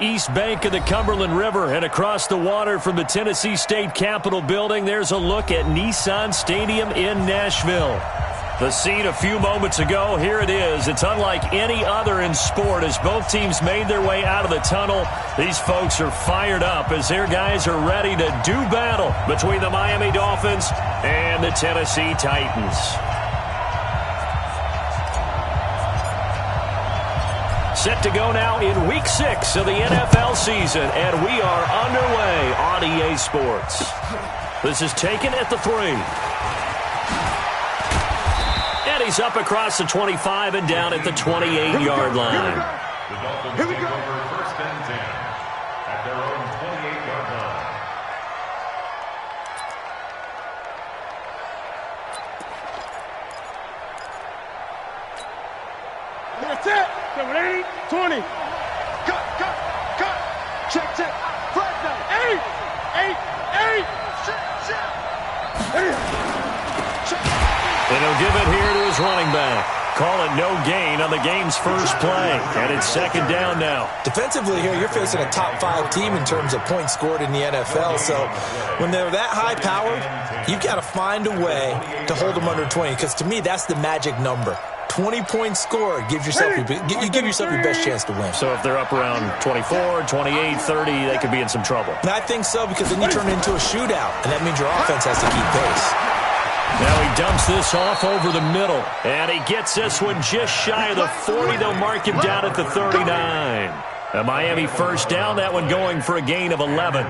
East bank of the Cumberland River, and across the water from the Tennessee State Capitol building, there's a look at Nissan Stadium in Nashville. The scene a few moments ago, here it is. It's unlike any other in sport as both teams made their way out of the tunnel. These folks are fired up as their guys are ready to do battle between the Miami Dolphins and the Tennessee Titans. Set to go now in Week 6 of the NFL season, and we are underway on EA Sports. This is taken at the 3. And he's up across the 25 and down at the 28-yard line. The Dolphins take over first and 10 at their own 28-yard line. That's it. 20. Cut. Check. Flag down. 8. And he'll give it here to his running back. Call it no gain on the game's first play. And it's second down now. Defensively here, you're facing a top 5 team in terms of points scored in the NFL. So when they're that high-powered, you've got to find a way to hold them under 20. Because to me, that's the magic number. 20 points scored gives yourself you give yourself your best chance to win. So if they're up around 24, 28, 30, they could be in some trouble. And I think so, because then you turn it into a shootout, and that means your offense has to keep pace. Now he dumps this off over the middle, and he gets this one just shy of the 40. They'll mark him down at the 39. A Miami first down, that one going for a gain of 11.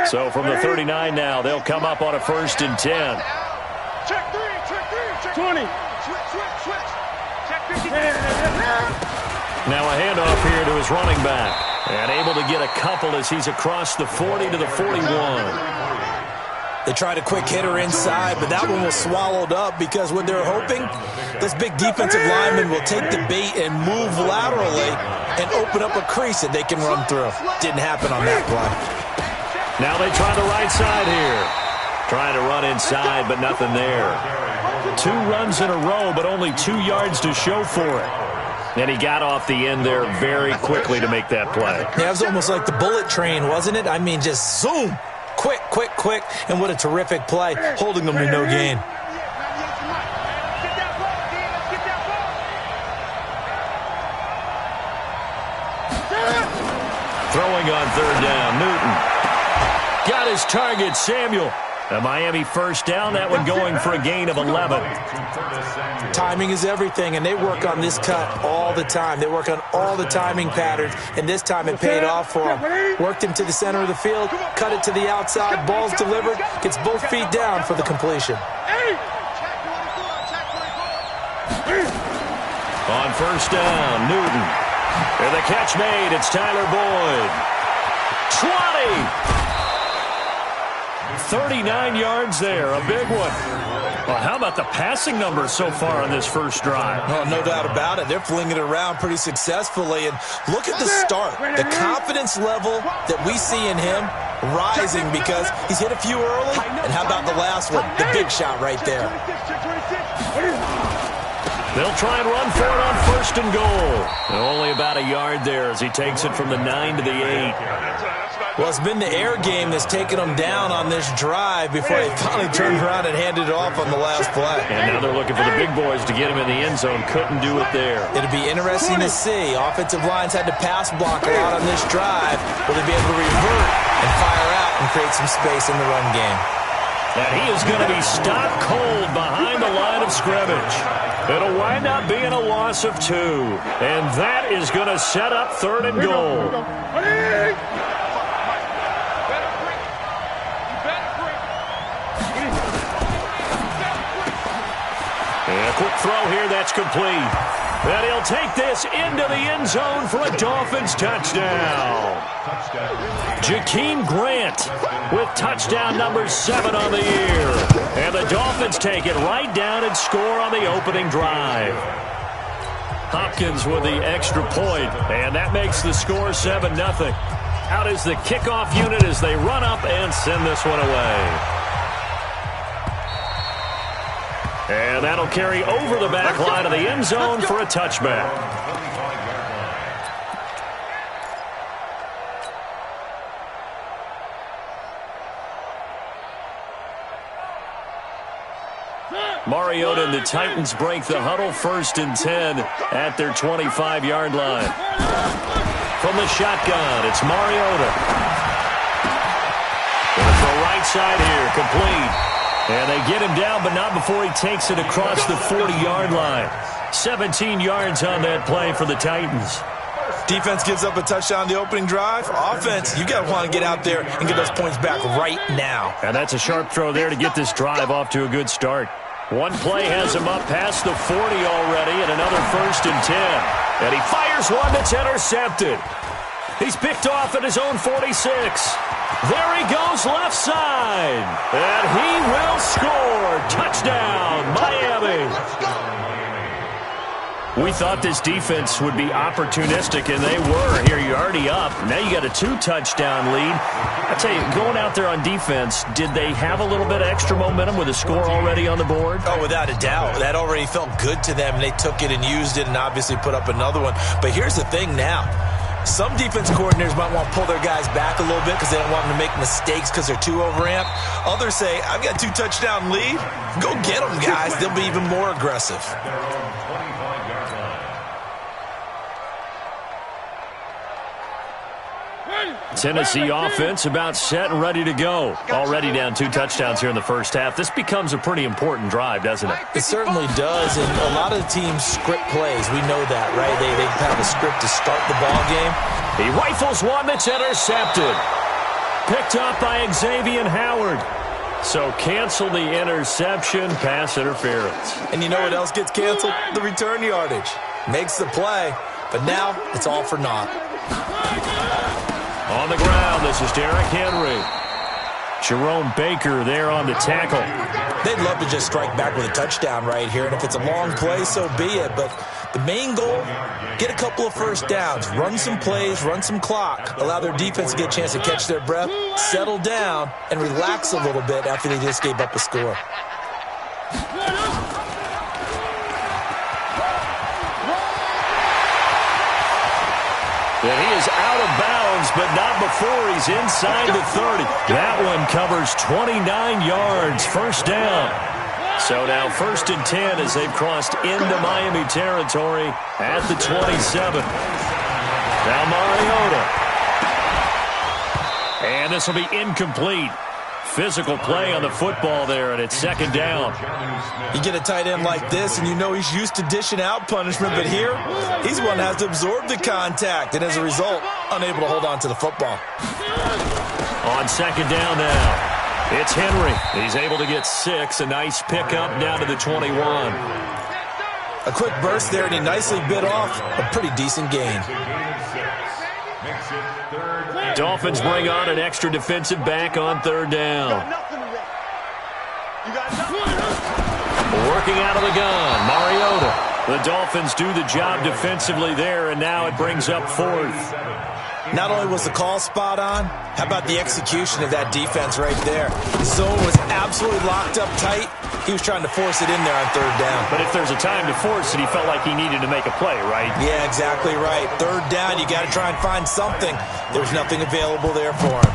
So from the 39 now, they'll come up on a 1st and 10. Check 3. 20. Switch. Check 50. Now a handoff here to his running back. And able to get a couple as he's across the 40 to the 41. They tried a quick hitter inside, but that one was swallowed up because what they're hoping, this big defensive lineman will take the bait and move laterally and open up a crease that they can run through. Didn't happen on that play. Now they try the right side here. Trying to run inside, but nothing there. 2 runs in a row, but only 2 yards to show for it. And he got off the end there very quickly to make that play. Yeah, it was almost like the bullet train, wasn't it? I mean, just zoom. Quick. And what a terrific play, holding them to no gain. Throwing on 3rd down, Newton. Got his target, Samuel. A Miami first down, that one going for a gain of 11. Timing is everything, and they work on this cut all the time. They work on all the timing patterns, and this time it paid off for them. Worked him to the center of the field, cut it to the outside, ball's delivered, gets both feet down for the completion. On first down, Newton. And the catch made, it's Tyler Boyd. 20! 39 yards there, a big one. Well, how about the passing numbers so far on this first drive? Well, no doubt about it. They're flinging it around pretty successfully. And look at the start. The confidence level that we see in him rising because he's hit a few early. And how about the last one? The big shot right there. They'll try and run for it on 1st and goal. Only about a yard there as he takes it from the 9 to the 8. Well, it's been the air game that's taken them down on this drive before they finally turned around and handed it off on the last play. And now they're looking for the big boys to get him in the end zone. Couldn't do it there. It'll be interesting to see. Offensive lines had to pass block a lot on this drive. Will they be able to revert and fire out and create some space in the run game? And he is going to be stopped cold behind the line of scrimmage. It'll wind up being a loss of 2. And that is going to set up 3rd and goal. And a quick throw here, that's complete. And he'll take this into the end zone for a Dolphins touchdown. Jakeem Grant with touchdown number 7 on the year. And the Dolphins take it right down and score on the opening drive. Hopkins with the extra point, and that makes the score 7-0. Out is the kickoff unit as they run up and send this one away. And that'll carry over the back line of the end zone for a touchback. Mariota and the Titans break the huddle, 1st and 10 at their 25-yard line. From the shotgun, it's Mariota. Going for a right side here, complete. And they get him down, but not before he takes it across the 40-yard line. 17 yards on that play for the Titans. Defense gives up a touchdown the opening drive. Offense, you got to want to get out there and get those points back right now. And that's a sharp throw there to get this drive off to a good start. One play has him up past the 40 already, and another 1st and 10. And he fires one that's intercepted. He's picked off at his own 46. There he goes left side. And he will score. Touchdown, Miami. We thought this defense would be opportunistic, and they were. Here, you're already up. Now you got a 2-touchdown lead. I tell you, going out there on defense, did they have a little bit of extra momentum with a score already on the board? Oh, without a doubt. That already felt good to them, and they took it and used it and obviously put up another one. But here's the thing now. Some defense coordinators might want to pull their guys back a little bit because they don't want them to make mistakes because they're too overamped. Others say, I've got a 2-touchdown lead. Go get them, guys. They'll be even more aggressive. Tennessee offense about set and ready to go. Already down 2 touchdowns here in the first half. This becomes a pretty important drive, doesn't it? It certainly does, and a lot of the teams script plays. We know that, right? They have a script to start the ball game. He rifles one that's intercepted. Picked up by Xavier Howard. So cancel the interception, pass interference. And you know what else gets canceled? The return yardage. Makes the play, but now it's all for naught. On the ground, this is Derrick Henry. Jerome Baker there on the tackle. They'd love to just strike back with a touchdown right here, and if it's a long play, so be it. But the main goal, get a couple of first downs, run some plays, run some clock, allow their defense to get a chance to catch their breath, settle down, and relax a little bit after they just gave up a score. And he is out of bounds, but not before he's inside the 30. That one covers 29 yards, 1st down. So now 1st and 10 as they've crossed into Miami territory at the 27. Now Mariota. And this will be incomplete. Physical play on the football there, and it's 2nd down. You get a tight end like this, and you know he's used to dishing out punishment, but here, he's one that has to absorb the contact, and as a result, unable to hold on to the football. On 2nd down now, it's Henry. He's able to get 6, a nice pickup down to the 21. A quick burst there, and he nicely bit off a pretty decent gain. Dolphins bring on an extra defensive back on 3rd down. Working out of the gun, Mariota. The Dolphins do the job defensively there, and now it brings up 4th. Not only was the call spot on, how about the execution of that defense right there? The zone was absolutely locked up tight. He was trying to force it in there on 3rd down. But if there's a time to force it, he felt like he needed to make a play, right? Yeah, exactly right. 3rd down, you got to try and find something. There's nothing available there for him.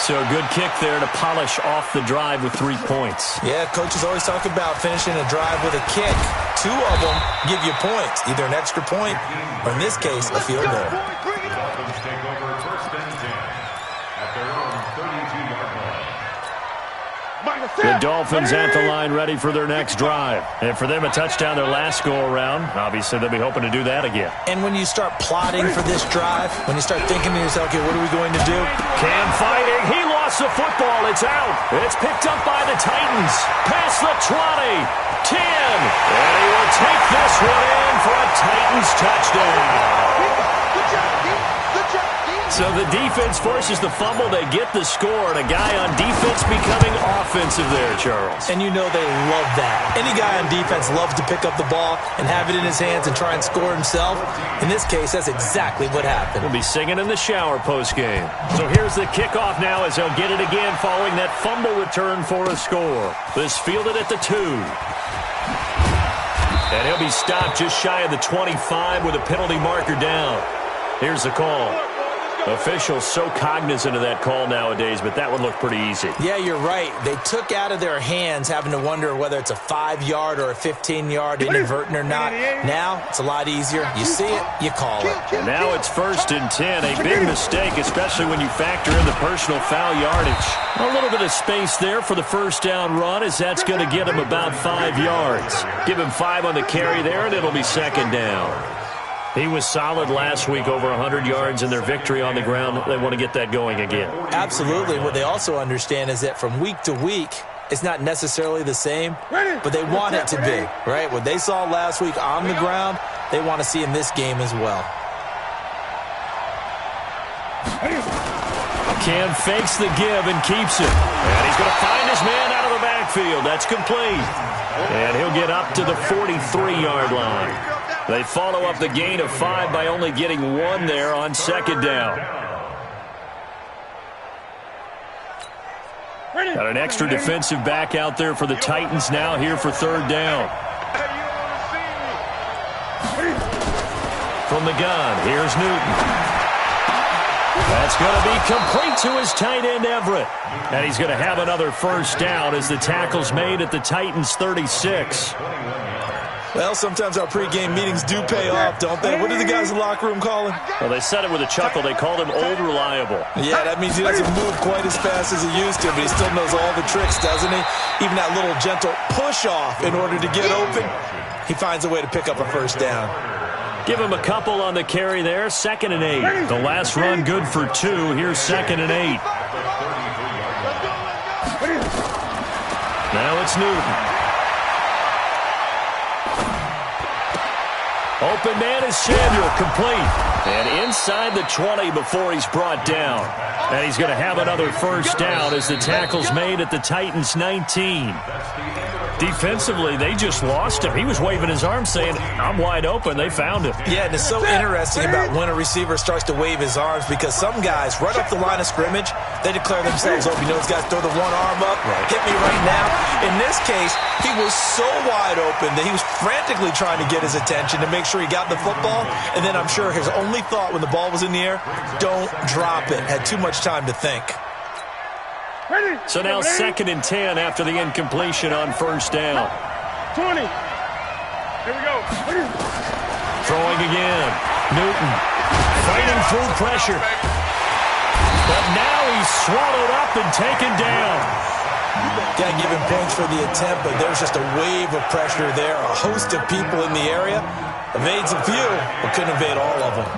So a good kick there to polish off the drive with 3 points. Yeah, coaches always talk about finishing a drive with a kick. 2 of them give you points, either an extra point or, in this case, a field goal. Dolphins take over 1st and 10 at their own 32-yard line. The Dolphins at the line ready for their next drive. And for them, a touchdown their last go-around. Obviously, they'll be hoping to do that again. And when you start plotting for this drive, when you start thinking to yourself, okay, what are we going to do? Cam fighting. He lost the football. It's out. It's picked up by the Titans. Past the 20. 10. And he will take this one in for a Titans touchdown. So the defense forces the fumble. They get the score, and a guy on defense becoming offensive there, Charles. And you know they love that. Any guy on defense loves to pick up the ball and have it in his hands and try and score himself. In this case, that's exactly what happened. We'll be singing in the shower postgame. So here's the kickoff now as they'll get it again following that fumble return for a score. This fielded at the 2. And he'll be stopped just shy of the 25 with a penalty marker down. Here's the call. Officials so cognizant of that call nowadays, but that would look pretty easy. Yeah, you're right. They took out of their hands having to wonder whether it's a 5-yard or a 15-yard inadvertent or not. Now, it's a lot easier. You see it, you call it. And now it's 1st and 10. A big mistake, especially when you factor in the personal foul yardage. A little bit of space there for the first down run, as that's going to get him about 5 yards. Give him 5 on the carry there, and it'll be 2nd down. He was solid last week, over 100 yards in their victory on the ground. They want to get that going again. Absolutely. What they also understand is that from week to week, it's not necessarily the same, but they want it to be, right? What they saw last week on the ground, they want to see in this game as well. Cam fakes the give and keeps it. And he's going to find his man out of the backfield. That's complete. And he'll get up to the 43-yard line. They follow up the gain of 5 by only getting 1 there on 2nd down. Got an extra defensive back out there for the Titans now here for 3rd down. From the gun, here's Newton. That's going to be complete to his tight end, Everett. And he's going to have another 1st down as the tackle's made at the Titans' 36. Well, sometimes our pregame meetings do pay off, don't they? What do the guys in the locker room call him? Well, they said it with a chuckle. They called him Old Reliable. Yeah, that means he doesn't move quite as fast as he used to, but he still knows all the tricks, doesn't he? Even that little gentle push-off in order to get open, he finds a way to pick up a 1st down. Give him a couple on the carry there. 2nd and 8. The last run good for 2. Here's 2nd and 8. Now it's Newton. Open man is Samuel, complete. And inside the 20 before he's brought down. And he's going to have another 1st down as the tackle's made at the Titans' 19. Defensively, they just lost him. He was waving his arms saying, I'm wide open. They found him. Yeah, and it's so interesting about when a receiver starts to wave his arms, because some guys, right up the line of scrimmage, they declare themselves open. You know, those guys throw the one arm up, hit me right now. In this case, he was so wide open that he was frantically trying to get his attention to make sure he got the football. And then I'm sure his only thought when the ball was in the air, don't drop it. Had too much time to think. So now 2nd and 10 after the incompletion on 1st down. 20. Here we go. Throwing again. Newton fighting through pressure. But now he's swallowed up and taken down. Got to give him points for the attempt, but there's just a wave of pressure there. A host of people in the area. Evades a few, but couldn't evade all of them.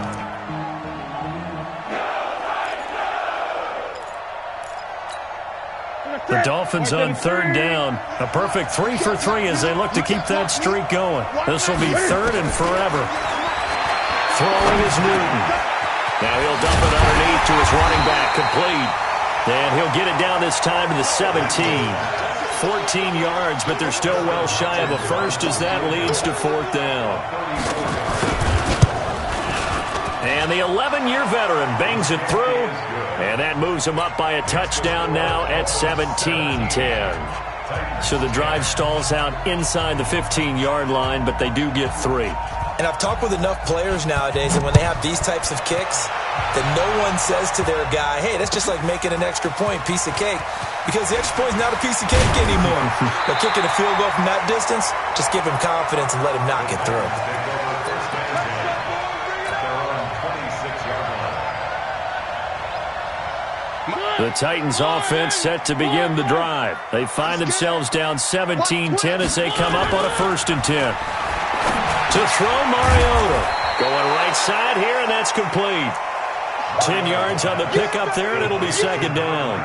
The Dolphins on 3rd down. A perfect 3 for 3 as they look to keep that streak going. This will be 3rd and forever. Throwing is Newton. Now he'll dump it underneath to his running back, complete. And he'll get it down this time to the 17. 14 yards, but they're still well shy of a 1st as that leads to 4th down. And the 11-year veteran bangs it through. And that moves him up by a touchdown now at 17-10. So the drive stalls out inside the 15-yard line, but they do get 3. And I've talked with enough players nowadays, and when they have these types of kicks, that no one says to their guy, hey, that's just like making an extra point, piece of cake. Because the extra point is not a piece of cake anymore. But kicking a field goal from that distance, just give him confidence and let him knock it through. The Titans offense set to begin the drive. They find themselves down 17-10 as they come up on a 1st and 10. To throw Mariota. Going right side here, and that's complete. 10 yards on the pickup there, and it'll be 2nd down.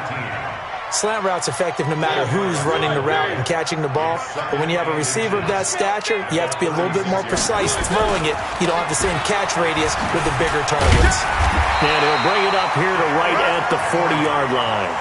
Slant route's effective no matter who's running the route and catching the ball. But when you have a receiver of that stature, you have to be a little bit more precise throwing it. You don't have the same catch radius with the bigger targets. And he'll bring it up here to right at the 40-yard line.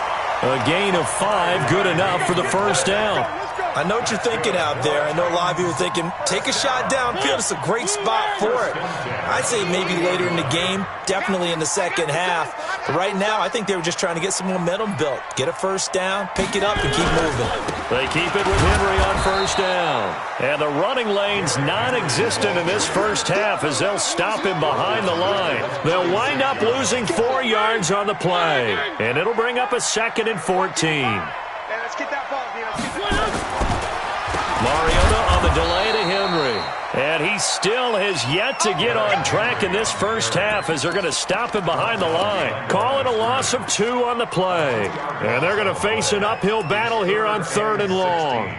A gain of 5, good enough for the 1st down. I know what you're thinking out there. I know a lot of you are thinking, take a shot downfield. It's a great spot for it. I'd say maybe later in the game, definitely in the second half. But right now, I think they were just trying to get some momentum built. Get a first down, pick it up, and keep moving. They keep it with Henry on first down. And the running lane's non-existent in this first half as they'll stop him behind the line. They'll wind up losing 4 yards on the play. And it'll bring up a 2nd and 14. Let's get that ball, Mariota on the delay to Henry. And he still has yet to get on track in this first half as they're going to stop him behind the line. Call it a loss of 2 on the play. And they're going to face an uphill battle here on 3rd and long.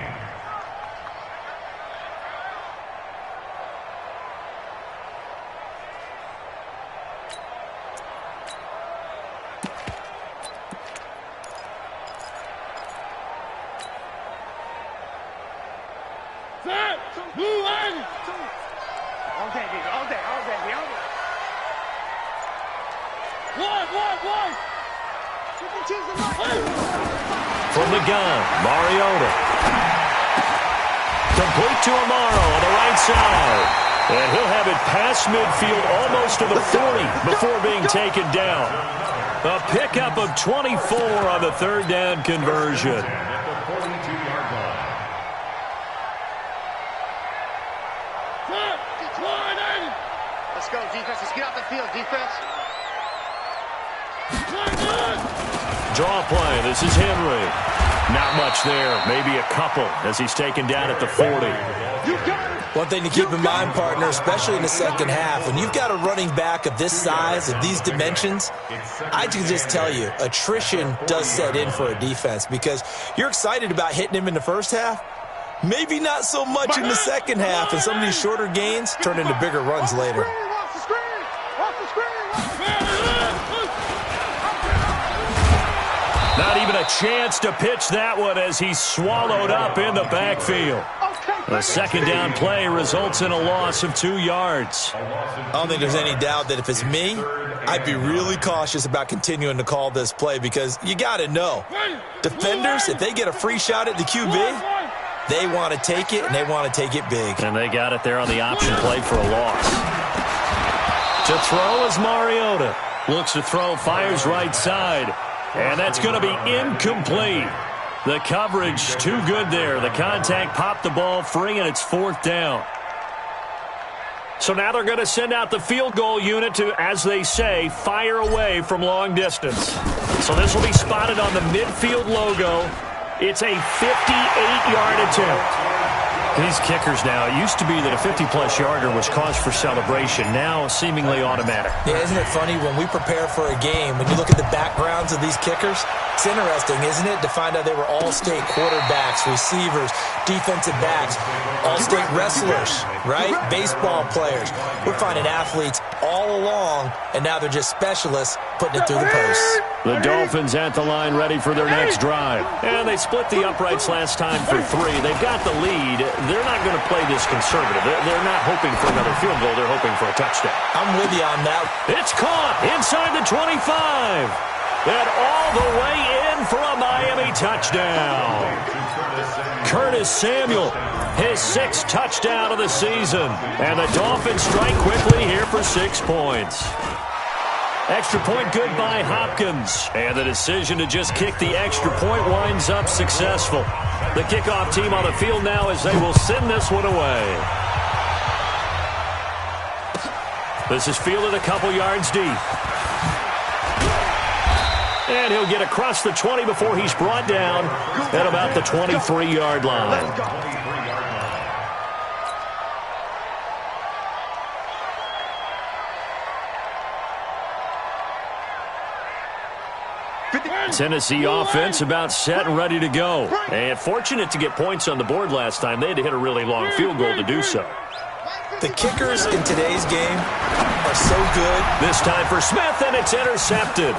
From the gun, Mariota. Complete to Amaro on the right side. And he'll have it past midfield almost to the 40 before being taken down. A pickup of 24 on the 3rd down conversion. Let's go, defense. Let's get out the field, defense. Draw play. This is Henry. Not much there. Maybe a couple as he's taken down at the 40. One thing to keep in mind, partner, especially in the second half, when you've got a running back of this size, of these dimensions, I can just tell you, attrition does set in for a defense because you're excited about hitting him in the first half. Maybe not so much in the second half, and some of these shorter gains turn into bigger runs later. Not even a chance to pitch that one as he's swallowed up in the backfield. A 2nd down play results in a loss of 2 yards. I don't think there's any doubt that if it's me, I'd be really cautious about continuing to call this play because you got to know, defenders, if they get a free shot at the QB, they want to take it, and they want to take it big. And they got it there on the option play for a loss. To throw is Mariota. Looks to throw, fires right side. And that's going to be incomplete. The coverage too good there. The contact popped the ball free, and it's 4th down. So now they're going to send out the field goal unit to, as they say, fire away from long distance. So this will be spotted on the midfield logo. It's a 58-yard attempt. These kickers now, it used to be that a 50-plus yarder was cause for celebration. Now seemingly automatic. Yeah, isn't it funny when we prepare for a game, when you look at the backgrounds of these kickers, it's interesting, isn't it, to find out they were all-state quarterbacks, receivers, defensive backs, all-state wrestlers, right? Baseball players. We're finding athletes all along, and now they're just specialists putting it through the posts. The Dolphins at the line ready for their next drive. And they split the uprights last time for 3. They've got the lead. They're not going to play this conservative. They're not hoping for another field goal. They're hoping for a touchdown. I'm with you on that. It's caught inside the 25. And all the way in for a Miami touchdown. Curtis Samuel, his 6th touchdown of the season. And the Dolphins strike quickly here for 6 points. Extra point good by Hopkins. And the decision to just kick the extra point winds up successful. The kickoff team on the field now as they will send this one away. This is fielded a couple yards deep. And he'll get across the 20 before he's brought down at about the 23-yard line. Tennessee offense about set and ready to go. And fortunate to get points on the board last time. They had to hit a really long field goal to do so. The kickers in today's game are so good. This time for Smith, and it's intercepted.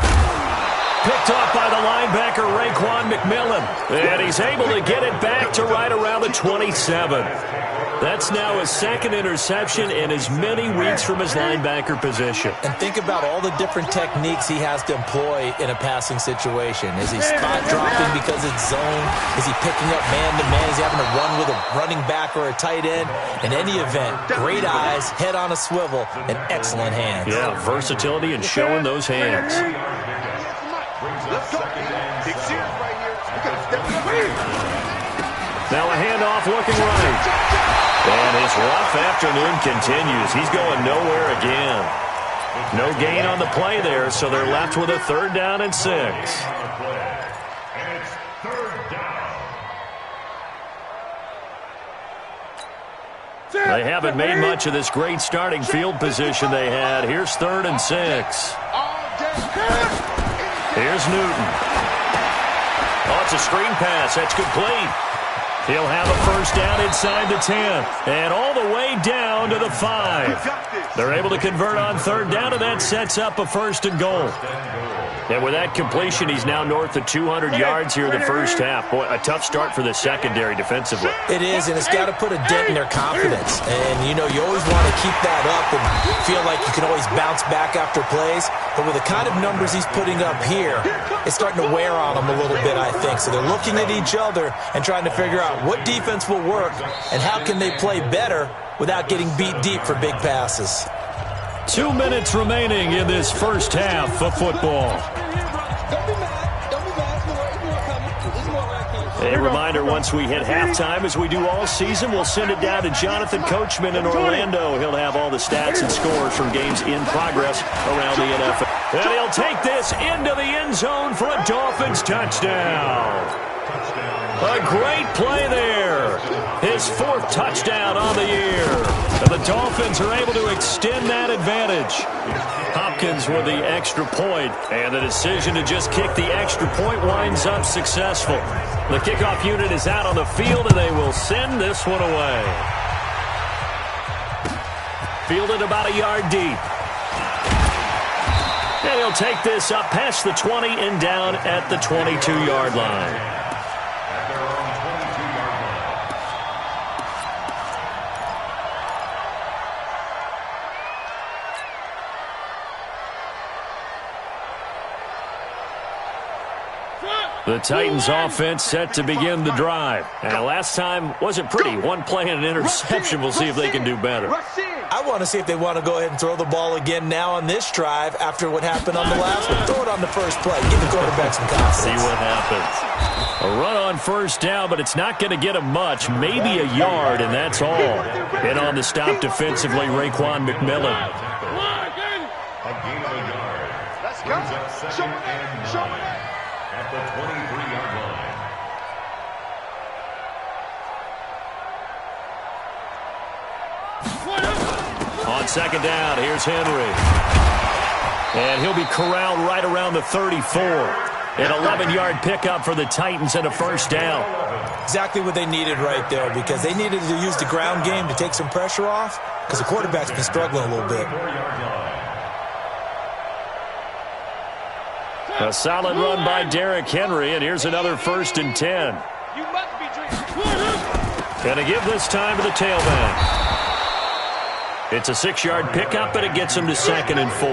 Picked off by the linebacker, Raekwon McMillan. And he's able to get it back to right around the 27. That's now his second interception in as many weeks from his linebacker position. And think about all the different techniques he has to employ in a passing situation. Is he spot dropping because it's zone? Is he picking up man-to-man? Is he having to run with a running back or a tight end? In any event, great eyes, head on a swivel, and excellent hands. Yeah, versatility and showing those hands. Now a handoff looking right. And his rough afternoon continues. He's going nowhere again. No gain on the play there, so they're left with a 3rd down and 6. And it's 3rd down. They haven't made much of this great starting field position they had. Here's 3rd and 6. Here's Newton. Oh, it's a screen pass. That's complete. He'll have a 1st down inside the 10. And all the way down to the 5. They're able to convert on 3rd down, and that sets up a 1st and goal. And with that completion, he's now north of 200 yards here in the first half. Boy, a tough start for the secondary defensively. It is, and it's got to put a dent in their confidence. And, you know, you always want to keep that up and feel like you can always bounce back after plays. But with the kind of numbers he's putting up here, it's starting to wear on them a little bit, I think. So they're looking at each other and trying to figure out what defense will work and how can they play better without getting beat deep for big passes. 2 minutes remaining in this first half of football. A reminder, once we hit halftime, as we do all season, we'll send it down to Jonathan Coachman in Orlando. He'll have all the stats and scores from games in progress around the NFL. And he'll take this into the end zone for a Dolphins touchdown. A great play there. His 4th touchdown on the year. And the Dolphins are able to extend that advantage. Hopkins with the extra point, and the decision to just kick the extra point winds up successful. The kickoff unit is out on the field, and they will send this one away. Fielded about a yard deep. And he'll take this up past the 20 and down at the 22-yard line. The Titans offense set to begin the drive. And last time wasn't pretty. One play and an interception. We'll see if they can do better. I want to see if they want to go ahead and throw the ball again now on this drive after what happened on the last one. Throw it on the first play. Give the quarterback some confidence. See what happens. A run on 1st down, but it's not going to get him much. Maybe a yard, and that's all. And on the stop defensively, Raekwon McMillan. A gain of a yard. Let's go. Show it. At the 23-yard line. On 2nd down, here's Henry. And he'll be corralled right around the 34. An 11-yard pickup for the Titans and a 1st down. Exactly what they needed right there, because they needed to use the ground game to take some pressure off, because the quarterback's been struggling a little bit. A solid run by Derrick Henry, and here's another 1st and 10. Gonna give this time to the tailback. It's a 6-yard pickup, but it gets him to 2nd and 4.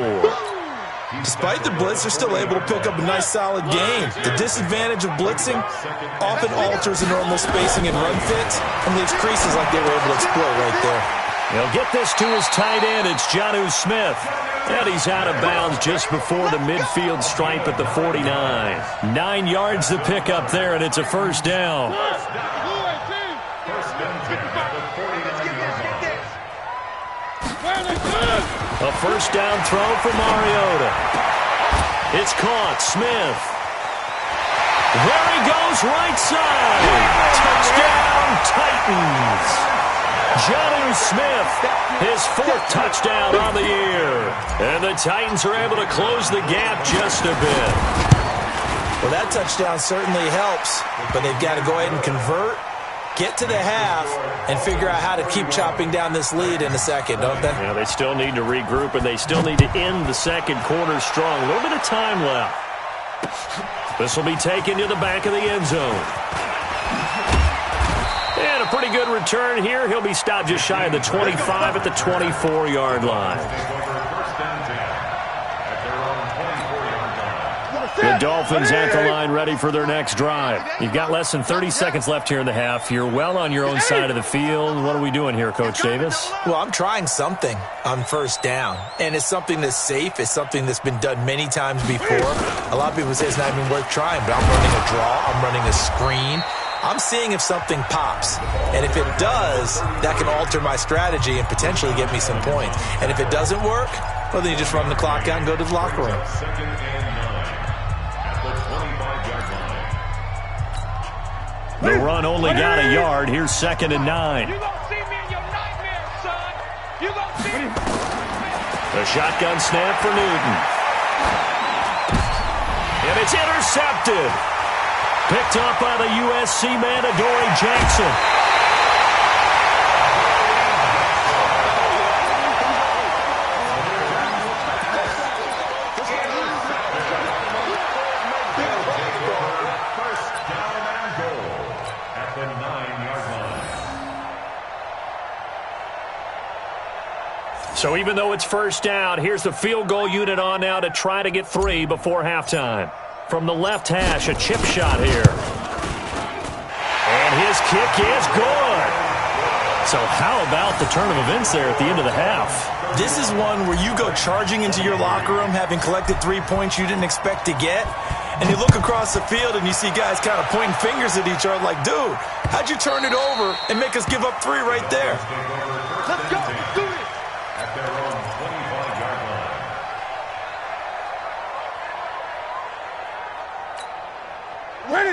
Despite the blitz, they're still able to pick up a nice, solid game. The disadvantage of blitzing often alters the normal spacing and run fits and leaves creases like they were able to exploit right there. He'll get this to his tight end. It's Jonnu Smith. And he's out of bounds just before the midfield stripe at the 49. 9 yards to pick up there, and it's a 1st down. A 1st down throw for Mariota. It's caught. Smith. There he goes, right side. Touchdown, Titans. Jonnu Smith, his 4th touchdown on the year. And the Titans are able to close the gap just a bit. Well, that touchdown certainly helps, but they've got to go ahead and convert, get to the half, and figure out how to keep chopping down this lead in the second, don't they? Yeah, they still need to regroup, and they still need to end the second quarter strong. A little bit of time left. This will be taken to the back of the end zone. And a pretty good return here. He'll be stopped just shy of the 25 at the 24-yard line. The Dolphins at the line ready for their next drive. You've got less than 30 seconds left here in the half. You're well on your own side of the field. What are we doing here, Coach Davis? Well, I'm trying something on first down, and it's something that's safe. It's something that's been done many times before. A lot of people say it's not even worth trying, but I'm running a draw. I'm running a screen. I'm seeing if something pops, and if it does, that can alter my strategy and potentially get me some points. And if it doesn't work, well, then you just run the clock out and go to the locker room. The run only got a yard. Here's 2nd and 9. You gonna see me in your nightmares, son. You gonna see me. The shotgun snap for Newton. And it's intercepted. Picked up by the USC man, Adoree Jackson. So even though it's first down, here's the field goal unit on now to try to get 3 before halftime. From the left hash, a chip shot here. And his kick is good. So how about the turn of events there at the end of the half? This is one where you go charging into your locker room having collected 3 points you didn't expect to get. And you look across the field and you see guys kind of pointing fingers at each other like, dude, how'd you turn it over and make us give up 3 right there? Let's go. Do it. At their own 25-yard line.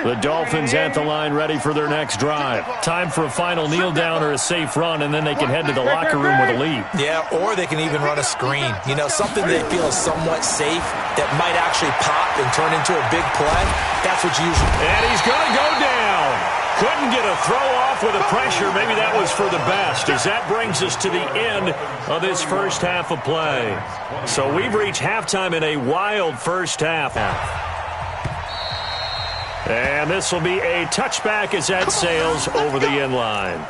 The Dolphins at the line ready for their next drive. Time for a final kneel down or a safe run, and then they can head to the locker room with a lead. Yeah, or they can even run a screen. You know, something they feel is somewhat safe that might actually pop and turn into a big play. That's what you usually... And he's going to go down. Couldn't get a throw off with the pressure. Maybe that was for the best, as that brings us to the end of this first half of play. So we've reached halftime in a wild first half. And this will be a touchback as that sails over the end line.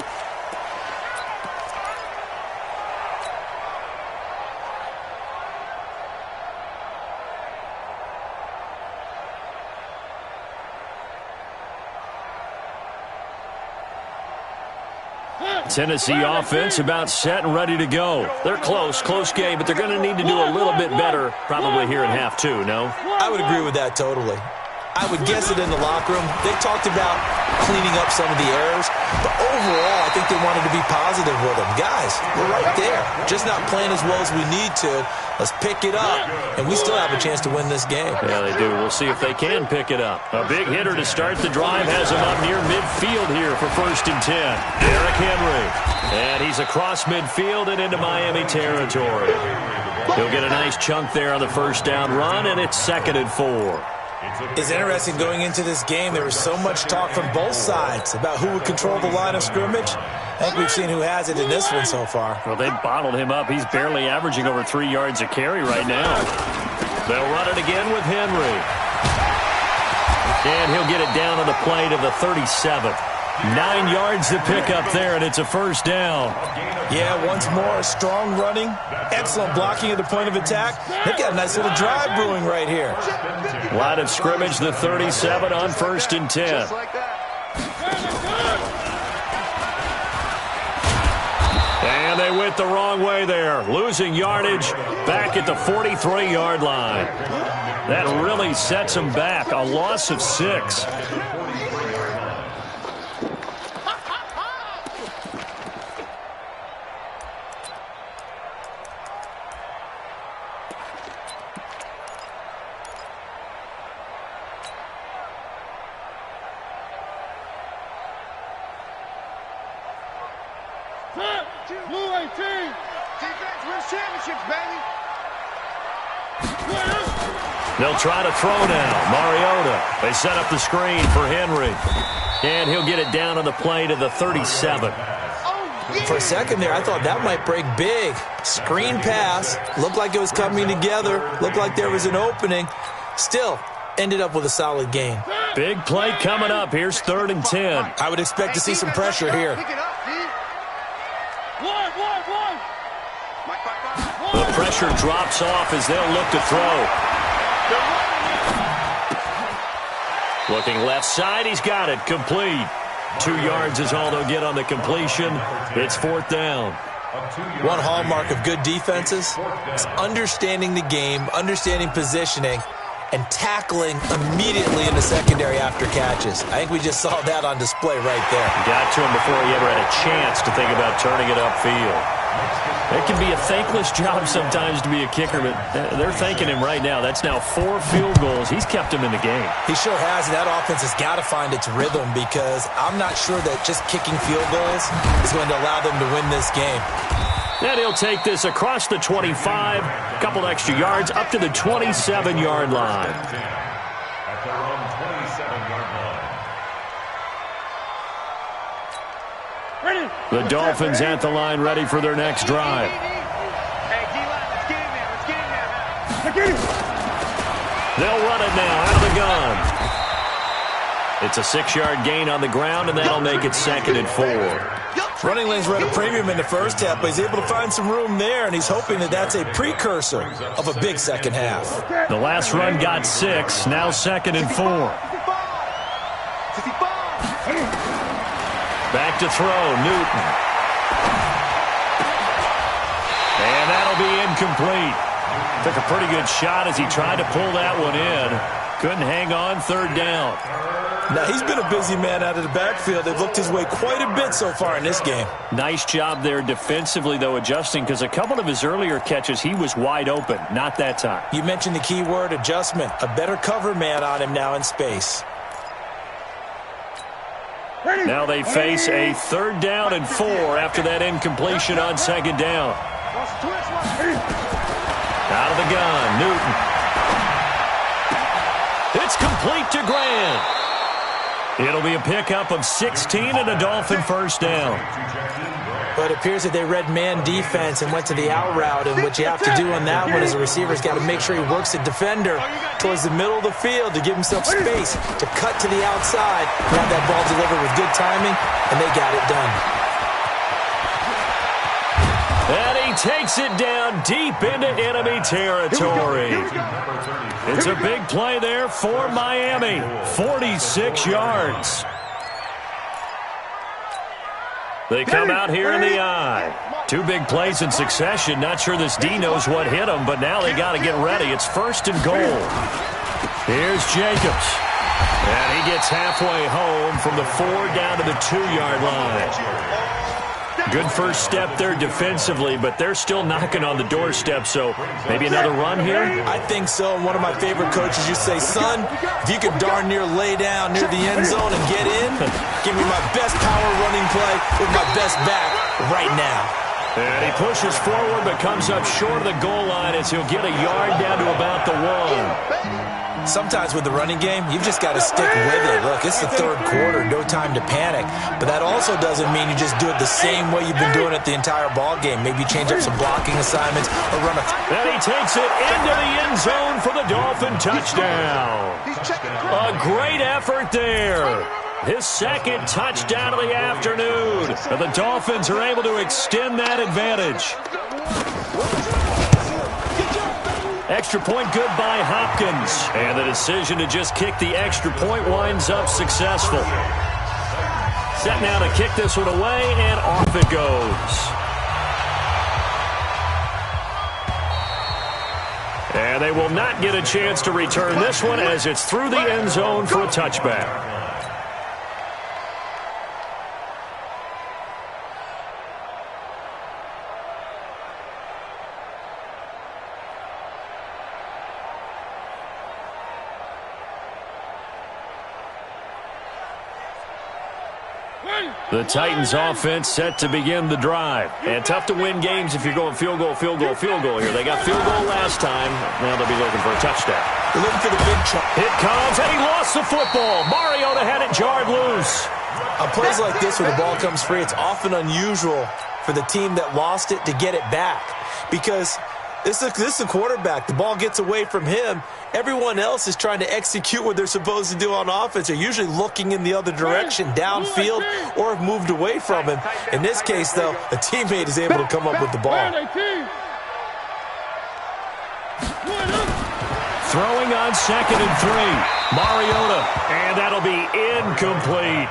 Tennessee offense about set and ready to go. They're close game, but they're going to need to do a little bit better probably here in half 2, no? I would agree with that totally. I would guess it in the locker room. They talked about cleaning up some of the errors, but overall, I think they wanted to be positive with them. Guys, we're right there. Just not playing as well as we need to. Let's pick it up, and we still have a chance to win this game. Yeah, they do. We'll see if they can pick it up. A big hitter to start the drive has him up near midfield here for 1st and 10. Derrick Henry. And he's across midfield and into Miami territory. He'll get a nice chunk there on the first down run, and it's 2nd and 4. It's interesting going into this game. There was so much talk from both sides about who would control the line of scrimmage. I think we've seen who has it in this one so far. Well, they bottled him up. He's barely averaging over 3 yards a carry right now. They'll run it again with Henry. And he'll get it down to the plate of the 37. 9 yards to pick up there, and it's a first down. Yeah, once more, strong running, excellent blocking at the point of attack. They've got a nice little drive brewing right here. Line of scrimmage, the 37 on 1st and 10. Just like that. And they went the wrong way there, losing yardage back at the 43-yard line. That really sets them back, a loss of 6. Blue 18. Defense wins championships, baby. They'll try to throw now. Mariota. They set up the screen for Henry. And he'll get it down to the play to the 37. For a second there, I thought that might break big. Screen pass. Looked like it was coming together. Looked like there was an opening. Still, ended up with a solid game. Big play coming up. Here's 3rd and 10. I would expect to see some pressure here. The pressure drops off as they'll look to throw. Looking left side, he's got it. Complete. 2 yards is all they'll get on the completion. It's 4th down. One hallmark of good defenses is understanding the game, understanding positioning, and tackling immediately in the secondary after catches. I think we just saw that on display right there. Got to him before he ever had a chance to think about turning it upfield. It can be a thankless job sometimes to be a kicker, but they're thanking him right now. That's now 4 field goals. He's kept him in the game. He sure has, and that offense has got to find its rhythm because I'm not sure that just kicking field goals is going to allow them to win this game. And he'll take this across the 25, a couple extra yards, up to the 27-yard line. At their own 27-yard line. The Dolphins at the line, ready for their next drive. Hey, D-line, let's get in there. Let's get in there. They'll run it now out of the gun. It's a 6-yard gain on the ground, and that'll make it 2nd and 4. Running lanes were at a premium in the first half, but he's able to find some room there, and he's hoping that that's a precursor of a big second half. The last run got 6, now 2nd and 4. Back to throw, Newton. And that'll be incomplete. Took a pretty good shot as he tried to pull that one in. Couldn't hang on, 3rd down. Now, he's been a busy man out of the backfield. They've looked his way quite a bit so far in this game. Nice job there defensively, though, adjusting, because a couple of his earlier catches, he was wide open. Not that time. You mentioned the key word, adjustment. A better cover man on him now in space. Now they face a 3rd down and 4 after that incompletion on 2nd down. Out of the gun, Newton. It's complete to Grant. It'll be a pickup of 16 and a Dolphin 1st down. But it appears that they read man defense and went to the out route, and what you have to do on that one is the receiver's got to make sure he works the defender towards the middle of the field to give himself space to cut to the outside, have that ball delivered with good timing, and they got it done. And he takes it down deep into enemy territory. It's a big play there for Miami. 46 yards. They come out here in the eye. 2 big plays in succession. Not sure this D knows what hit him, but now they got to get ready. It's 1st and goal. Here's Jacobs. And he gets halfway home from the 4 down to the 2-yard line. Good first step there defensively, but they're still knocking on the doorstep, so maybe another run here? I think so. And one of my favorite coaches used to say, son, if you could darn near lay down near the end zone and get in, give me my best power running play with my best back right now. And he pushes forward but comes up short of the goal line as he'll get a yard down to about the 1. Sometimes with the running game, you've just got to stick with it. Look, it's the 3rd quarter, no time to panic. But that also doesn't mean you just do it the same way you've been doing it the entire ball game. Maybe change up some blocking assignments or run a... And he takes it into the end zone for the Dolphin touchdown. A great effort there. His 2nd touchdown of the afternoon. And the Dolphins are able to extend that advantage. Extra point good by Hopkins. And the decision to just kick the extra point winds up successful. Set now to kick this one away, and off it goes. And they will not get a chance to return this one as it's through the end zone for a touchback. The Titans offense set to begin the drive. And tough to win games if you're going field goal here. They got field goal last time. Now they'll be looking for a touchdown. They're looking for the big chunk. It comes, and he lost the football. Mariota had it jarred loose. On plays like this where the ball comes free, it's often unusual for the team that lost it to get it back. Because This is a quarterback. The ball gets away from him. Everyone else is trying to execute what they're supposed to do on offense. They're usually looking in the other direction, downfield, or have moved away from him. In this case, though, a teammate is able to come up with the ball. Throwing on 2nd and 3. Mariota, and that'll be incomplete.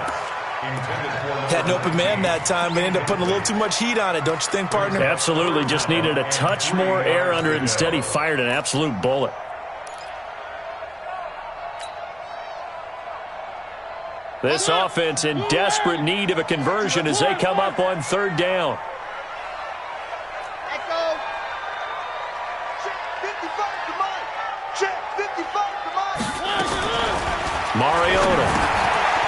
Had an open man that time, but ended up putting a little too much heat on it, don't you think, partner? Absolutely. Just needed a touch more air under it. Instead, he fired an absolute bullet. This offense in desperate need of a conversion as they come up on 3rd down. Mariota.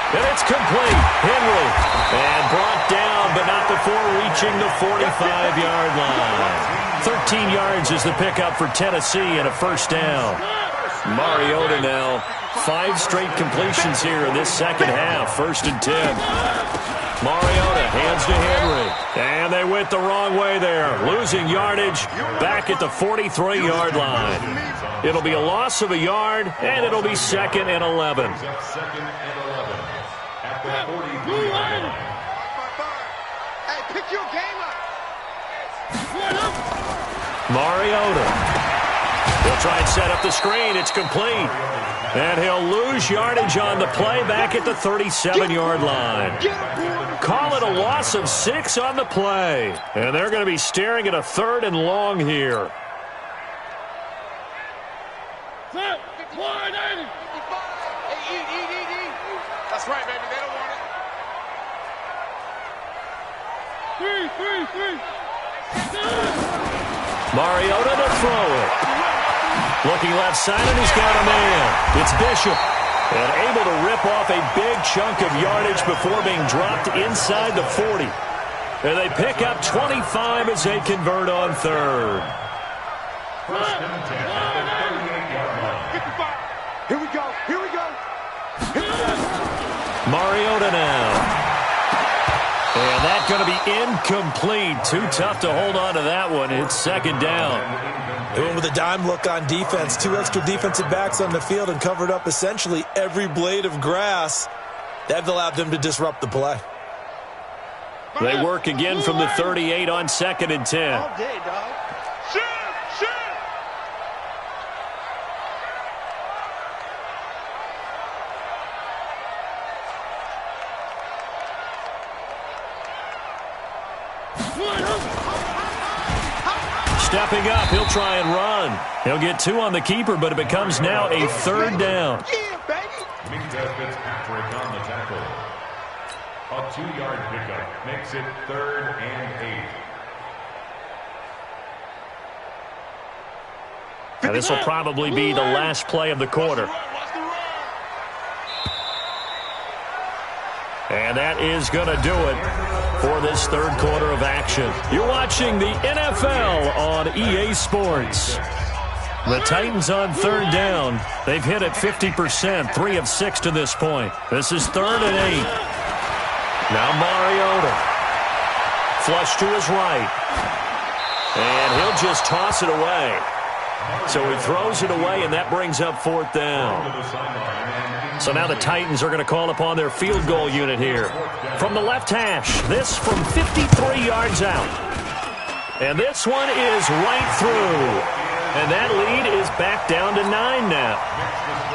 And it's complete. Henry. And brought down, but not before reaching the 45-yard line. 13 yards is the pickup for Tennessee and a 1st down. Mariota now. 5 straight completions here in this second half. 1st and 10. Mariota hands to Henry. And they went the wrong way there. Losing yardage back at the 43-yard line. It'll be a loss of a yard, and it'll be 2nd and 11. Hey, pick your game up. Mariota. He'll try and set up the screen. It's complete. And he'll lose yardage on the play back at the 37-yard line. Call it a loss of 6 on the play. And they're going to be staring at a 3rd and long here. That's right, baby. They don't want it. Mariota to throw it. Looking left side, and he's got a man. It's Bishop. And able to rip off a big chunk of yardage before being dropped inside the 40. And they pick up 25 as they convert on 3rd. 1st and 10 at the 38-yard line. Here we go. Here we go. Mariota now. And that's going to be incomplete. Too tough to hold on to that one. It's 2nd down. They went with a dime look on defense. 2 extra defensive backs on the field and covered up essentially every blade of grass. That allowed them to disrupt the play. They work again from the 38 on 2nd and 10. All day, dog. Stepping up, he'll try and run. He'll get 2 on the keeper, but it becomes now a 3rd down. Yeah, baby. Minka Fitzpatrick on the tackle. A 2-yard pickup makes it 3rd and 8. Now, this will probably be the last play of the quarter. And that is going to do it for this 3rd quarter of action. You're watching the NFL on EA Sports. The Titans on 3rd down. They've hit it 50%, 3 of 6 to this point. This is 3rd and 8. Now Mariota. Flush to his right. And he'll just toss it away. So he throws it away, and that brings up 4th down. So now the Titans are going to call upon their field goal unit here. From the left hash, this from 53 yards out. And this one is right through. And that lead is back down to 9 now.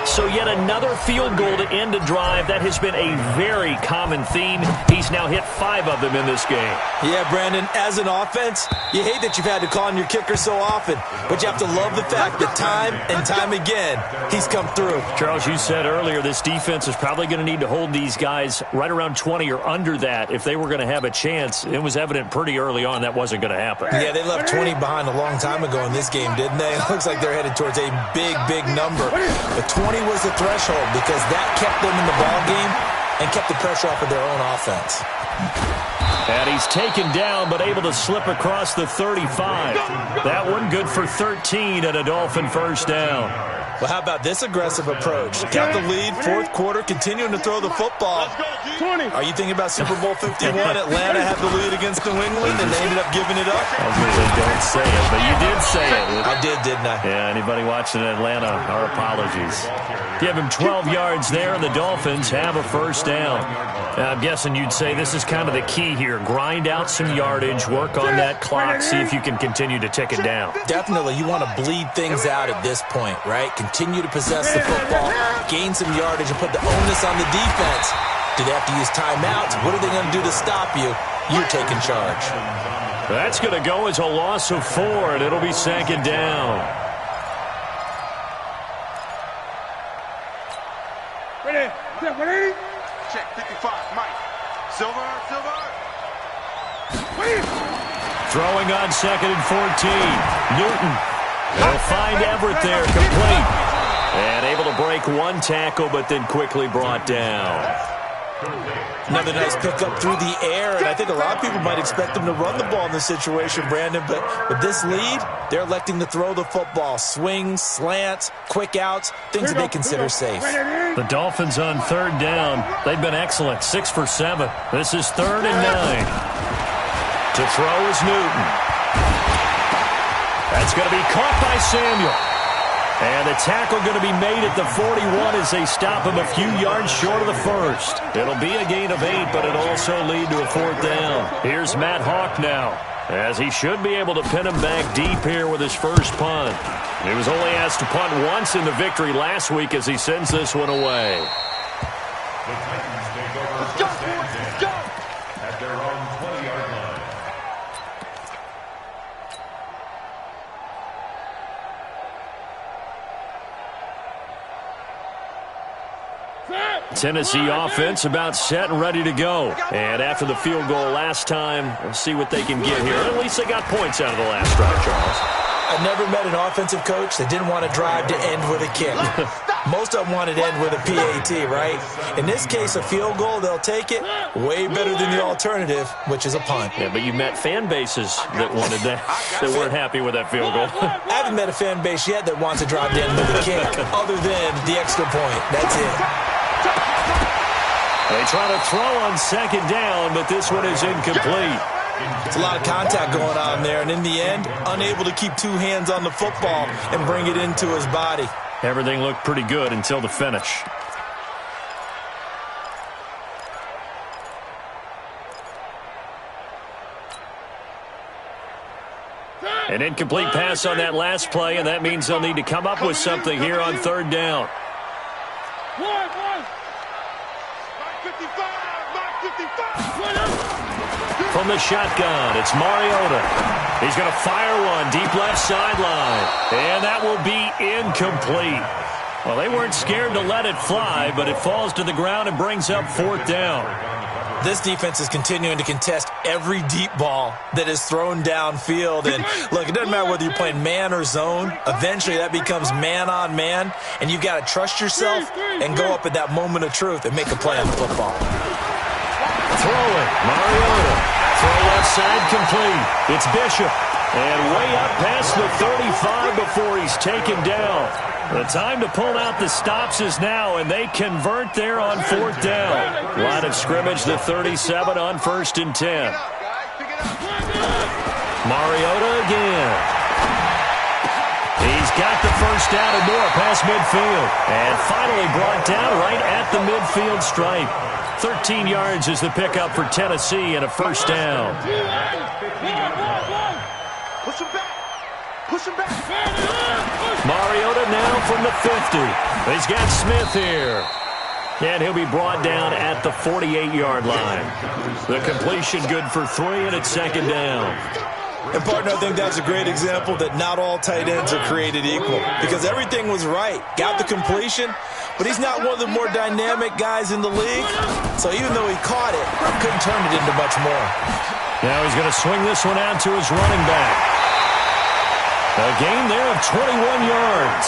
So yet another field goal to end a drive. That has been a very common theme. He's now hit 5 of them in this game. Yeah, Brandon, as an offense, you hate that you've had to call on your kicker so often, but you have to love the fact that time and time again, he's come through. Charles, you said earlier this defense is probably going to need to hold these guys right around 20 or under that if they were going to have a chance. It was evident pretty early on that wasn't going to happen. Yeah, they left 20 behind a long time ago in this game, didn't they? It looks like they're headed towards a big, big number. But 20 was the threshold because that kept them in the ball game and kept the pressure off of their own offense. And he's taken down but able to slip across the 35. That one good for 13 and a Dolphin 1st down. Well, how about this aggressive approach? Got the lead, fourth quarter, continuing to throw the football. Are you thinking about Super Bowl 51? Atlanta had the lead against New England, and they ended up giving it up? I was going to say, don't say it, but you did say it. I did, didn't I? Yeah, anybody watching Atlanta, our apologies. Give him 12 yards there, and the Dolphins have a first down. Now, I'm guessing you'd say this is kind of the key here. Grind out some yardage, work on that clock, see if you can continue to tick it down. Definitely, you want to bleed things out at this point, right? Continue to possess the football, gain some yardage, and put the onus on the defense. Do they have to use timeouts? What are they going to do to stop you? You're taking charge. That's going to go as a loss of 4, and it'll be second down. Ready? Check 55, Mike. Silver. Throwing on second and 14. Newton. They'll find Everett there, complete. And able to break one tackle, but then quickly brought down. Another nice pickup through the air, and I think a lot of people might expect them to run the ball in this situation, Brandon, but with this lead, they're electing to throw the football. Swings, slants, quick outs, things that they consider safe. The Dolphins on third down. They've been excellent, 6 for 7. This is 3rd and 9. To throw is Newton. That's going to be caught by Samuel. And the tackle going to be made at the 41 as they stop him a few yards short of the first. It'll be a gain of 8, but it'll also lead to a 4th down. Here's Matt Hawk now, as he should be able to pin him back deep here with his first punt. He was only asked to punt once in the victory last week as he sends this one away. The Titans take over first and 10 at their own 20-yard line. Tennessee offense about set and ready to go. And after the field goal last time, we'll see what they can get here. At least they got points out of the last drive, Charles. I've never met an offensive coach that didn't want to drive to end with a kick. Most of them wanted to end with a PAT, right? In this case, a field goal, they'll take it. Way better than the alternative, which is a punt. Yeah, but you met fan bases that wanted that, that weren't happy with that field goal. I haven't met a fan base yet that wants to drive to end with a kick, other than the extra point. That's it. They try to throw on second down, but this one is incomplete. It's a lot of contact going on there, and in the end, unable to keep two hands on the football and bring it into his body. Everything looked pretty good until the finish. An incomplete pass on that last play, and that means they'll need to come up with something here on third down. From the shotgun, it's Mariota. He's going to fire one deep left sideline, and that will be incomplete. Well, they weren't scared to let it fly, but it falls to the ground and brings up fourth down. This defense is continuing to contest every deep ball that is thrown downfield. And look, it doesn't matter whether you're playing man or zone. Eventually, that becomes man on man, and you've got to trust yourself and go up at that moment of truth and make a play on the football. Throw it, Mariota. Throw left side complete. It's Bishop. And way up past the 35 before he's taken down. The time to pull out the stops is now, and they convert there on fourth down. Line of scrimmage, the 37 on 1st and 10. Mariota again. He's got the first down and more past midfield. And finally brought down right at the midfield stripe. 13 yards is the pickup for Tennessee and a first down. Push him back. Push him back. Mariota now from the 50. He's got Smith here. And he'll be brought down at the 48-yard line. The completion good for 3, and it's second down. And, partner, I think that's a great example that not all tight ends are created equal, because everything was right. Got the completion, but he's not one of the more dynamic guys in the league. So even though he caught it, he couldn't turn it into much more. Now he's going to swing this one out to his running back. A gain there of 21 yards.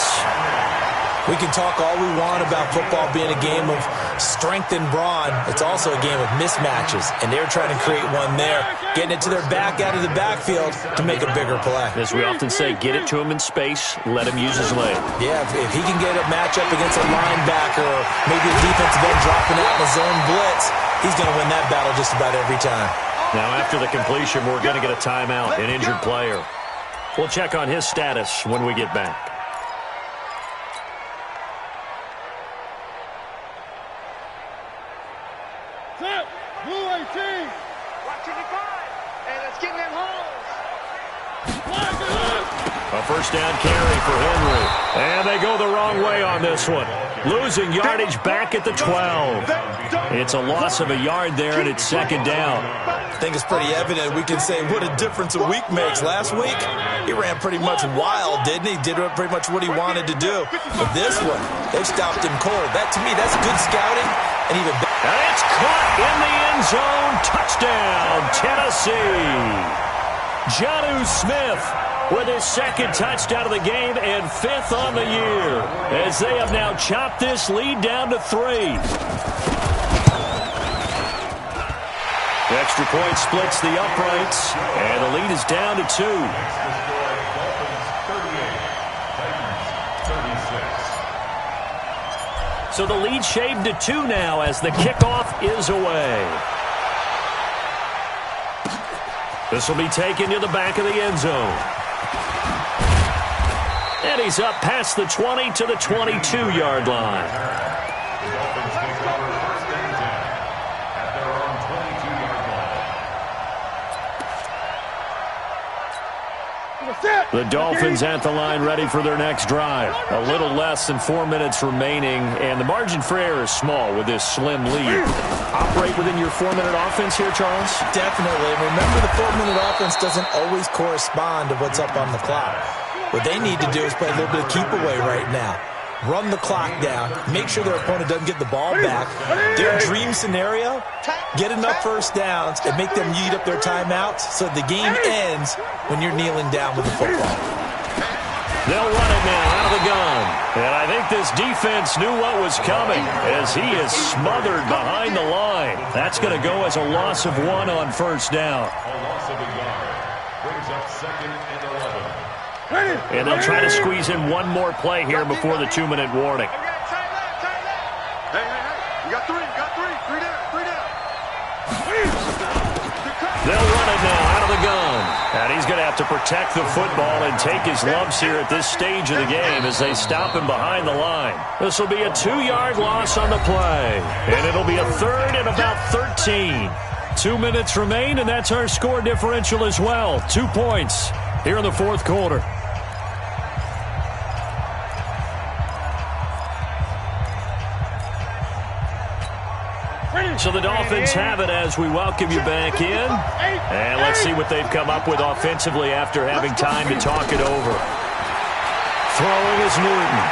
We can talk all we want about football being a game of strength and brawn. It's also a game of mismatches, and they're trying to create one there, getting it to their back out of the backfield to make a bigger play. As we often say, get it to him in space, let him use his leg. Yeah, if he can get a matchup against a linebacker or maybe a defensive end dropping out in a zone blitz, he's going to win that battle just about every time. Now, after the completion, we're going to get a timeout, an injured player. We'll check on his status when we get back. A first down carry for Henry. And they go the wrong way on this one. Losing yardage back at the 12. It's a loss of a yard there, and it's second down. I think it's pretty evident. We can say what a difference a week makes. Last week, he ran pretty much wild, didn't he? Did pretty much what he wanted to do. But this one, they've stopped him cold. That, to me, that's good scouting. And even better. And it's caught in the end zone. Touchdown, Tennessee. Jonnu Smith with his second touchdown of the game and fifth on the year, as they have now chopped this lead down to 3. The extra point splits the uprights, and the lead is down to 2. So the lead shaved to 2 now as the kickoff is away. This will be taken to the back of the end zone. And he's up past the 20 to the 22-yard line. The Dolphins take over first and 10 at their own 22-yard line. The Dolphins at the line ready for their next drive. A little less than 4 minutes remaining, and the margin for error is small with this slim lead. Operate within your 4-minute offense here, Charles? Definitely. Remember, the 4-minute offense doesn't always correspond to what's up on the clock. What they need to do is play a little bit of keep away right now. Run the clock down. Make sure their opponent doesn't get the ball back. Their dream scenario, get enough first downs and make them eat up their timeouts so the game ends when you're kneeling down with the football. They'll run it now out of the gun. And I think this defense knew what was coming as he is smothered behind the line. That's going to go as a loss of 1 on first down. A loss of a yard brings up second and 11. And they'll try to squeeze in one more play here before the 2-minute warning. Hey, you got 3 down. They'll run it now out of the gun. And he's going to have to protect the football and take his lumps here at this stage of the game as they stop him behind the line. This will be a 2-yard loss on the play. And it'll be a 3rd and about 13. 2 minutes remain, and that's our score differential as well. 2 points here in the fourth quarter. So the Dolphins have it as we welcome you back in. And let's see what they've come up with offensively after having time to talk it over. Throwing is Newton.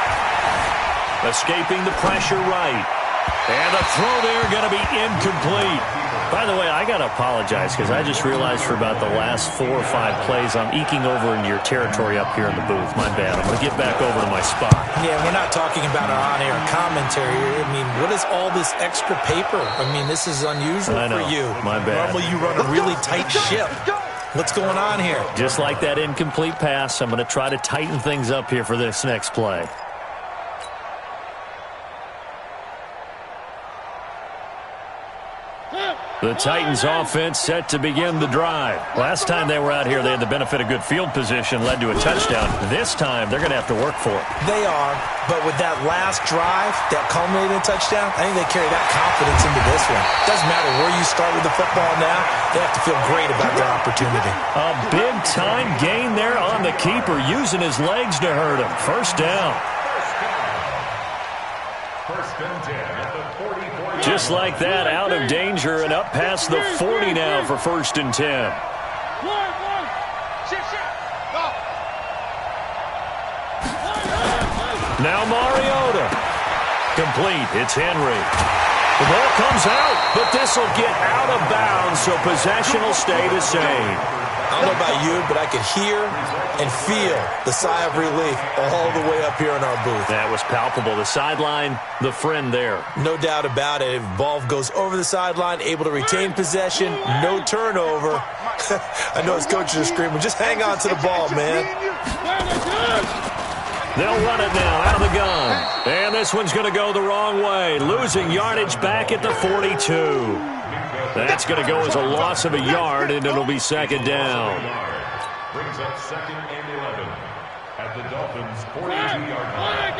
Escaping the pressure right. And the throw there going to be incomplete. By the way, I got to apologize because I just realized for about the last 4 or 5 plays I'm eking over into your territory up here in the booth. My bad. I'm going to get back over to my spot. Yeah, we're not talking about our on-air commentary. I mean, what is all this extra paper? I mean, this is unusual for you. My bad. Normally you run a really tight ship. What's going on here? Just like that incomplete pass, I'm going to try to tighten things up here for this next play. The Titans offense set to begin the drive. Last time they were out here, they had the benefit of good field position, led to a touchdown. This time, they're going to have to work for it. They are, but with that last drive, that culminating touchdown, I think they carry that confidence into this one. Doesn't matter where you start with the football now, they have to feel great about their opportunity. A big-time gain there on the keeper, using his legs to hurt him. First down. First and 10 at the 44. Just like that, out of danger and up past the 40 now for first and 10. Now Mariota. Complete. It's Henry. The ball comes out, but this will get out of bounds, so possession will stay the same. I don't know about you, but I could hear and feel the sigh of relief all the way up here in our booth. That was palpable. The sideline, the friend there. No doubt about it. If ball goes over the sideline, able to retain possession, no turnover. I know his coaches are screaming, just hang on to the ball, man. They'll run it now out of the gun. And this one's going to go the wrong way. Losing yardage back at the 42. That's going to go as a loss of a yard, and it'll be second down. Brings up 2nd and 11 at the Dolphins' 42-yard line.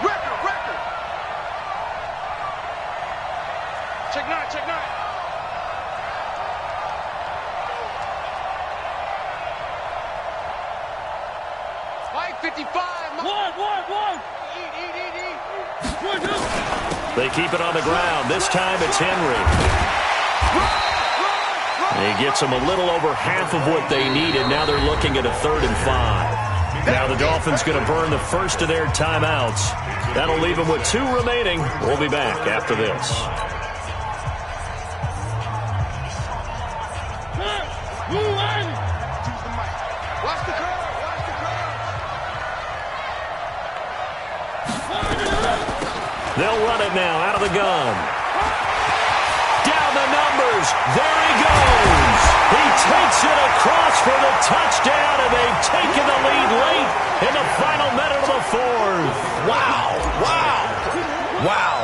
Record. Check 9. 55. One. They keep it on the ground. This time it's Henry. He gets them a little over half of what they needed. Now they're looking at a 3rd and 5. Now the Dolphins going to burn the first of their timeouts. That'll leave them with 2 remaining. We'll be back after this. Watch the curve. They'll run it now out of the gun. Down the numbers. There he goes. He takes it across for the touchdown, and they've taken the lead late in the final minute of the 4th. Wow.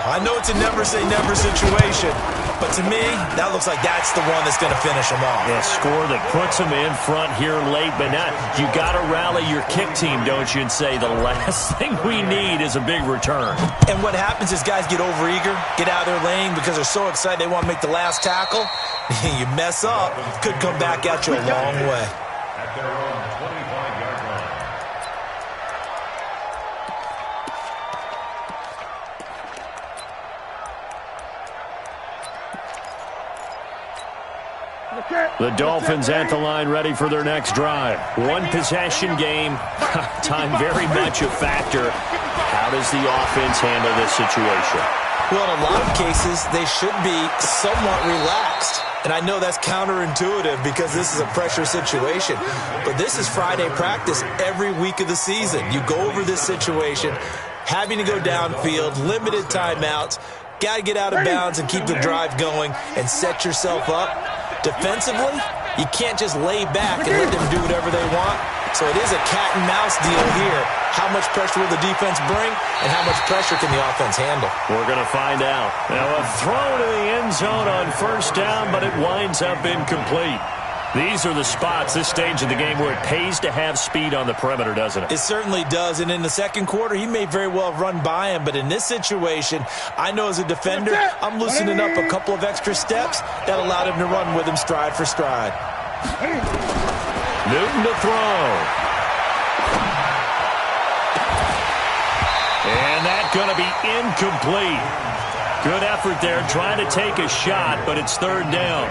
I know it's a never-say-never situation, but to me, that looks like that's the one that's going to finish them off. A score that puts them in front here late, but now you got to rally your kick team, don't you, and say the last thing we need is a big return. And what happens is guys get overeager, get out of their lane because they're so excited they want to make the last tackle. You mess up, could come back at you a long way. At their own 25-yard line. The Dolphins at the line ready for their next drive. 1 possession game. Time very much a factor. How does the offense handle this situation? Well, in a lot of cases, they should be somewhat relaxed. And I know that's counterintuitive because this is a pressure situation. But this is Friday practice every week of the season. You go over this situation, having to go downfield, limited timeouts, got to get out of bounds and keep the drive going and set yourself up. Defensively, you can't just lay back and let them do whatever they want. So it is a cat and mouse deal here. How much pressure will the defense bring, and how much pressure can the offense handle? We're going to find out. Now a throw to the end zone on 1st down, but it winds up incomplete. These are the spots, this stage of the game, where it pays to have speed on the perimeter, doesn't it? It certainly does, and in the second quarter, he may very well have run by him, but in this situation, I know as a defender, I'm loosening up a couple of extra steps that allowed him to run with him stride for stride. Newton to throw. And that's going to be incomplete. Good effort there, trying to take a shot, but it's 3rd down.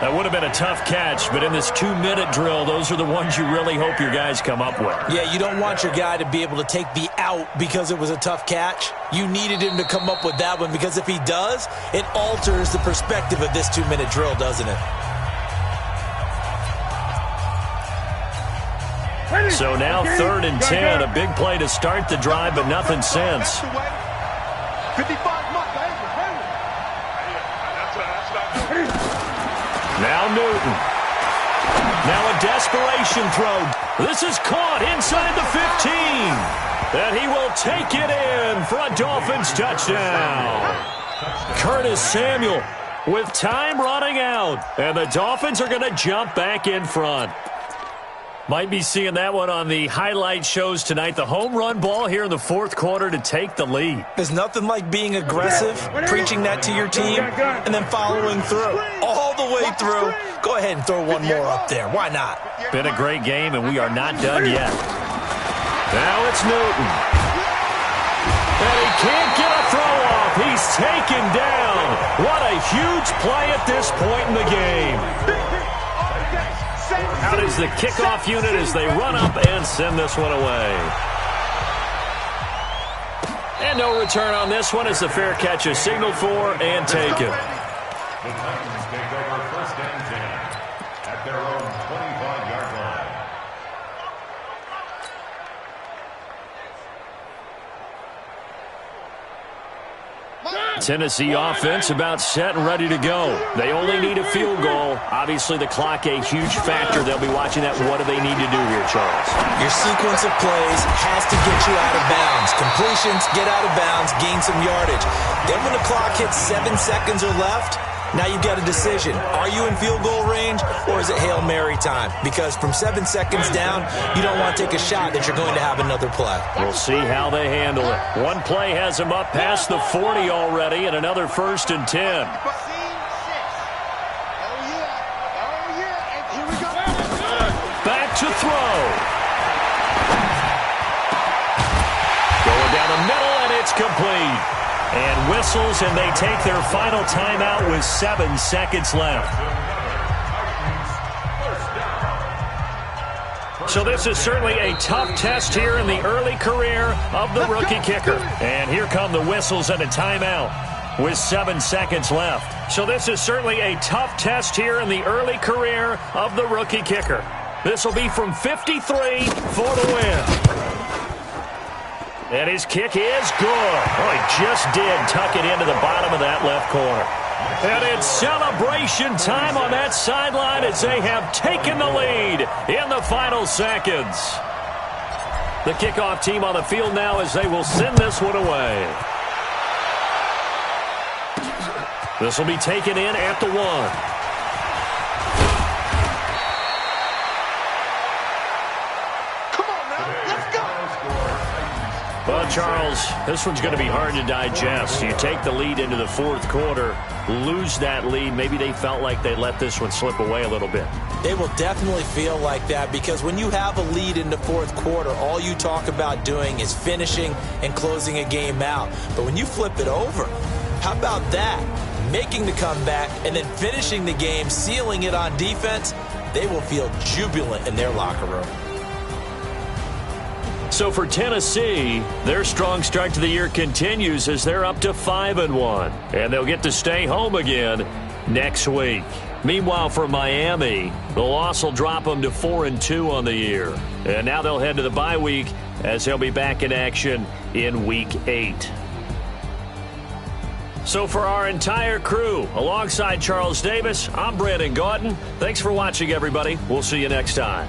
That would have been a tough catch, but in this 2-minute drill, those are the ones you really hope your guys come up with. Yeah, you don't want your guy to be able to take the out because it was a tough catch. You needed him to come up with that one because if he does, it alters the perspective of this 2-minute drill, doesn't it? So now 3rd and 10, a big play to start the drive, but nothing since. 55. Now Newton. Now a desperation throw. This is caught inside the 15. And he will take it in for a Dolphins touchdown. Curtis Samuel with time running out. And the Dolphins are going to jump back in front. Might be seeing that one on the highlight shows tonight. The home run ball here in the 4th quarter to take the lead. There's nothing like being aggressive, preaching that to your team, and then following through. All the way through. Go ahead and throw one more up there. Why not? Been a great game, and we are not done yet. Now it's Newton. And he can't get a throw off. He's taken down. What a huge play at this point in the game. Out is the kickoff unit as they run up and send this one away. And no return on this one as the fair catch is signaled for and taken. The Titans take over 1st and 10 Tennessee offense about set and ready to go. They only need a field goal. Obviously, the clock a huge factor. They'll be watching that. What do they need to do here, Charles? Your sequence of plays has to get you out of bounds. Completions, get out of bounds, gain some yardage. Then when the clock hits 7 seconds or left, now you've got a decision. Are you in field goal range or is it Hail Mary time? Because from 7 seconds down, you don't want to take a shot that you're going to have another play. We'll see how they handle it. One play has them up past the 40 already and another 1st and 10. Back to throw. Going down the middle and it's complete. And whistles, and they take their final timeout with 7 seconds left. So this is certainly a tough test here in the early career of the rookie kicker. And here come the whistles and a timeout with 7 seconds left. So this is certainly a tough test here in the early career of the rookie kicker. This will be from 53 for the win. And his kick is good. Oh, he just did tuck it into the bottom of that left corner. And it's celebration time on that sideline as they have taken the lead in the final seconds. The kickoff team on the field now as they will send this one away. This will be taken in at the 1. Well, Charles, this one's going to be hard to digest. You take the lead into the 4th quarter, lose that lead. Maybe they felt like they let this one slip away a little bit. They will definitely feel like that because when you have a lead in the 4th quarter, all you talk about doing is finishing and closing a game out. But when you flip it over, how about that? Making the comeback and then finishing the game, sealing it on defense, they will feel jubilant in their locker room. So for Tennessee, their strong start to the year continues as they're up to 5-1. And they'll get to stay home again next week. Meanwhile, for Miami, the loss will drop them to 4-2 on the year. And now they'll head to the bye week as they'll be back in action in Week 8. So for our entire crew, alongside Charles Davis, I'm Brandon Gaudin. Thanks for watching, everybody. We'll see you next time.